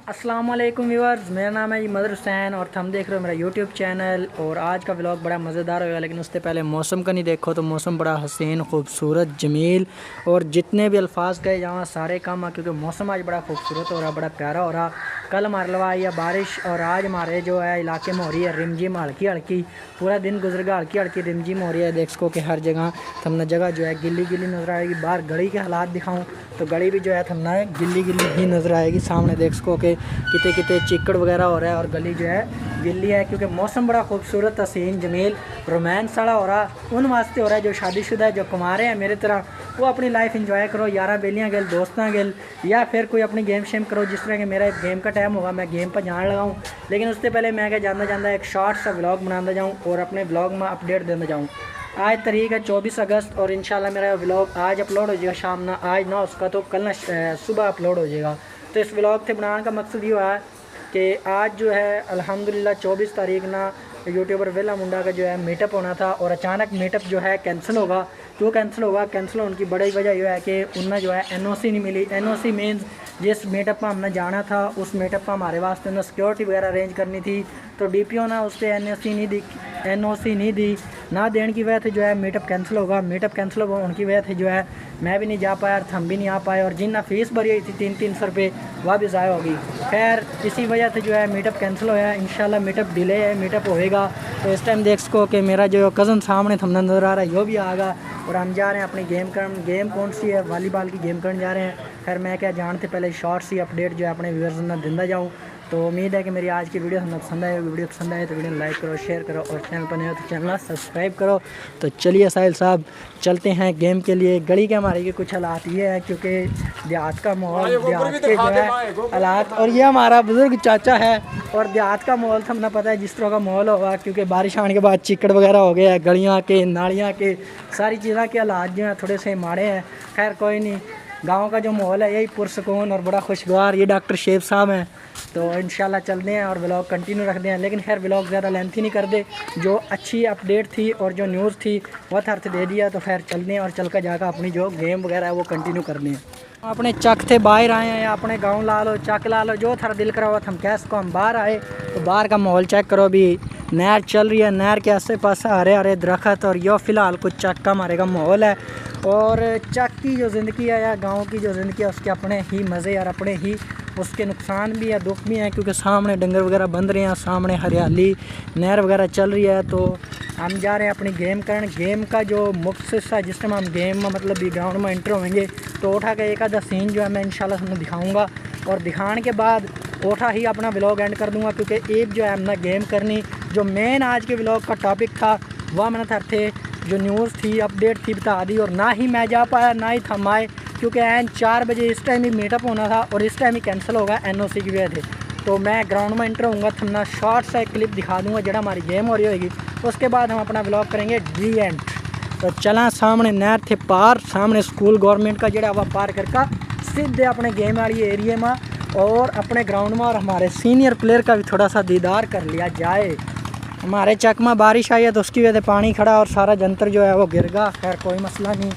अस्सलाम वालेकुम व्यूअर्स, मेरा नाम है मदर हुसैन और हम देख रहे हो मेरा यूट्यूब चैनल। और आज का व्लॉग बड़ा मज़ेदार होगा, लेकिन उससे पहले मौसम का नहीं देखो तो मौसम बड़ा हसीन, खूबसूरत, जमील और जितने भी अल्फाज गए यहाँ सारे कम है, क्योंकि मौसम आज बड़ा खूबसूरत हो रहा, बड़ा प्यारा हो रहा। कल हमारे लवा आई है बारिश और आज हमारे जो है इलाके में हो रही है रिमझिम, हल्की हल्की। पूरा दिन गुजरेगा, हल्की हल्की रिमझिम हो रही है। देख सको कि हर जगह थमने जगह जो है गिल्ली गिल्ली नज़र आएगी। बाहर गली के हालात दिखाऊँ तो गली भी जो है थमना गिल्ली गिल्ली ही नज़र आएगी। सामने देख सको कि कितने कितने चिकड़ वगैरह हो रहा है और गली जो है गिल्ली है, क्योंकि मौसम बड़ा खूबसूरत, हसीन, जमील, रोमांस वाला हो रहा। उन वास्ते हो रहा है जो शादीशुदा है, जो कुमारे हैं मेरे तरह, वो अपनी लाइफ इंजॉय करो, यारा बेलियाँ गल, दोस्तां गल, या फिर कोई अपनी गेम शेम करो। जिस तरह कि मेरा एक गेम का टाइम होगा, मैं गेम पर जान लगाऊँ, लेकिन उससे पहले मैं क्या जानना चाहता एक शॉर्ट सा व्लॉग बनाता जाऊँ और अपने व्लॉग में अपडेट देना जाऊँ। आज तारीख है 24 अगस्त और इंशाल्लाह मेरा व्लॉग आज अपलोड हो जाएगा शाम ना, आज ना उसका तो कल ना सुबह अपलोड हो जाएगा। तो इस व्लॉग से बनाने का मकसद ये है कि आज जो है अल्हम्दुलिल्लाह 24 तारीख ना यूट्यूबर वेला मुंडा का जो है मीटअप होना था और अचानक मीटअप जो है कैंसिल होगा। क्यों कैंसिल होगा? कैंसिल होने की बड़ी वजह यह है कि उन्हें जो है एनओसी नहीं मिली। एनओसी मीन्स जिस मीटअप में हमने जाना था उस मीटअप में हमारे वास्ते उन्हें सिक्योरिटी वगैरह अरेंज करनी थी, तो डीपीओ ने उससे एनओसी नहीं दी। ना देने की वजह से जो है मीटअप कैंसिल होगा। मीटअप कैंसिल होने की वजह से जो है मैं भी नहीं जा पाया और हम भी नहीं आ पाए, और जिन्ना फीस भरी हुई थी 300 रुपये वह भी ज़ाया होगी। खैर इसी वजह से जो है मीटअप कैंसिल होया। इंशाल्लाह मीटअप डिले है, मीटअप होएगा। तो इस टाइम देख सको कि मेरा जो कज़न सामने थमने नज़र आ रहा है, यो भी आएगा और हम जा रहे हैं अपनी गेम कौन सी है, वॉलीबॉल की गेम करने जा रहे हैं। खैर मैं क्या जानते पहले शॉर्ट सी अपडेट जो है अपने व्यूअर्स में दिंदा जाऊँ। तो उम्मीद है कि मेरी आज की वीडियो हमें पसंद आए। वीडियो पसंद आए तो वीडियो लाइक करो, शेयर करो और चैनल पर नए हो तो चैनल सब्सक्राइब करो। तो चलिए साहिल साहब चलते हैं गेम के लिए। गली के हमारे के कुछ हालात ये है, क्योंकि देहात का माहौल, देहात के जो है हालात, और ये हमारा बुज़ुर्ग चाचा है और देहात का माहौल तो हमें पता है जिस तरह का माहौल होगा, क्योंकि बारिश आने के बाद चिकड़ वगैरह हो गया है, गलियाँ के, नालियाँ के, सारी चीज़ों के हालात जो हैं थोड़े से माड़े हैं। खैर कोई नहीं, गांव का जो माहौल है यही पुरसकून और बड़ा खुशगवार। ये डॉक्टर शेब साहब हैं, तो इंशाल्लाह चलते हैं और व्लॉग कंटिन्यू रखते हैं। लेकिन खैर व्लॉग ज़्यादा लेंथी नहीं कर दे, जो अच्छी अपडेट थी और जो न्यूज़ थी वह थर्थ दे दिया। तो खैर चलते हैं और चल कर जाकर अपनी जो गेम वगैरह है वो कंटिन्यू करनी है। अपने चक थे बाहर आए हैं, या अपने गाँव ला लो, चक ला लो, जो थारा दिल करा हुआ हम कैस को हम बाहर आए। तो बाहर का माहौल चेक करो, अभी नहर चल रही है, नहर के आसे पास हरे हरे दरख्त, और यो फ़िलहाल कुछ चक का हमारे का माहौल है। और चक की जो ज़िंदगी है या गांव की जो ज़िंदगी है उसके अपने ही मज़े और अपने ही उसके नुकसान भी है, दुख भी हैं, क्योंकि सामने डंगर वगैरह बंध रहे हैं, सामने हरियाली, नहर वगैरह चल रही है। तो हम जा रहे हैं अपनी गेम करने। गेम का जो मुख्य हिस्सा जिस टाइम हम गेम में मतलब ग्राउंड में एंटर होंगे तो उठा के एक आधा सीन जो है मैं इंशाल्लाह तुम्हें दिखाऊँगा, और दिखाने के बाद उठा ही अपना व्लॉग एंड कर दूँगा, क्योंकि एक जो है हमने गेम करनी। जो मेन आज के व्लॉग का टॉपिक था वह मैंने थे जो न्यूज़ थी, अपडेट थी, बता दी। और ना ही मैं जा पाया ना ही थम आए, क्योंकि एन 4 बजे इस टाइम ही मीटअप होना था और इस टाइम ही कैंसिल होगा एनओसी की वजह से। तो मैं ग्राउंड में एंटर होऊंगा, थमना शॉर्ट सा एक क्लिप दिखा दूंगा जड़ा हमारी गेम हो रही होगी, उसके बाद हम अपना व्लॉग करेंगे डी एंड। तो चला सामने नहर थे पार, सामने स्कूल गवर्नमेंट का जड़ा वह पार करके सीधे अपने गेम वाली एरिए में और अपने ग्राउंड में, और हमारे सीनियर प्लेयर का भी थोड़ा सा दीदार कर लिया जाए। हमारे चक में बारिश आई है तो उसकी वजह से पानी खड़ा और सारा जंतर जो है वो गिर गया। खैर कोई मसला नहीं,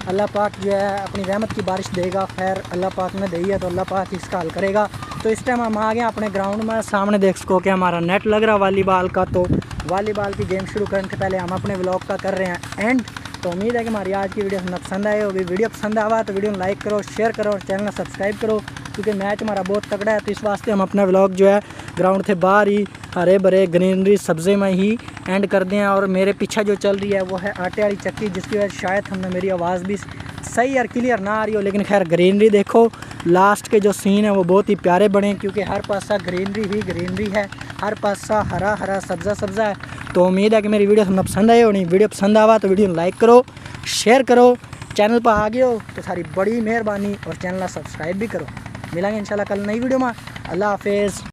अल्लाह पाक जो है अपनी रहमत की बारिश देगा। खैर अल्लाह पाक ने दी है तो अल्लाह पाक इसका हल करेगा। तो इस टाइम हम आ गए अपने ग्राउंड में। सामने देख सको कि हमारा नेट लग रहा वॉलीबॉल का, तो वॉलीबॉल की गेम शुरू करने से पहले हम अपने व्लॉग का कर रहे हैं एंड। तो उम्मीद है कि हमारी आज की वीडियो हमें पसंद आई होगी। वीडियो पसंद आवा तो वीडियो लाइक करो, शेयर करो और चैनल सब्सक्राइब करो, क्योंकि मैच हमारा बहुत तगड़ा है। तो इस वास्ते हम अपना व्लॉग जो है ग्राउंड से बाहर ही हरे भरे ग्रीनरी सब्ज़े में ही एंड कर दें। और मेरे पीछे जो चल रही है वो है आटे वाली चक्की, जिसकी वजह से शायद हमने मेरी आवाज़ भी सही और क्लियर ना आ रही हो। लेकिन खैर ग्रीनरी देखो, लास्ट के जो सीन है वो बहुत ही प्यारे बने, क्योंकि हर पासा ग्रीनरी ही ग्रीनरी है, हर पासा हरा हरा सब्ज़ा है। तो उम्मीद है कि मेरी वीडियो हमें पसंद आई होनी। वीडियो पसंद आवा तो वीडियो लाइक करो, शेयर करो, चैनल पर आ गए हो तो सारी बड़ी मेहरबानी, और चैनल सब्सक्राइब भी करो। मिलेंगे इंशाल्लाह कल नई वीडियो में। अल्लाह हाफिज़।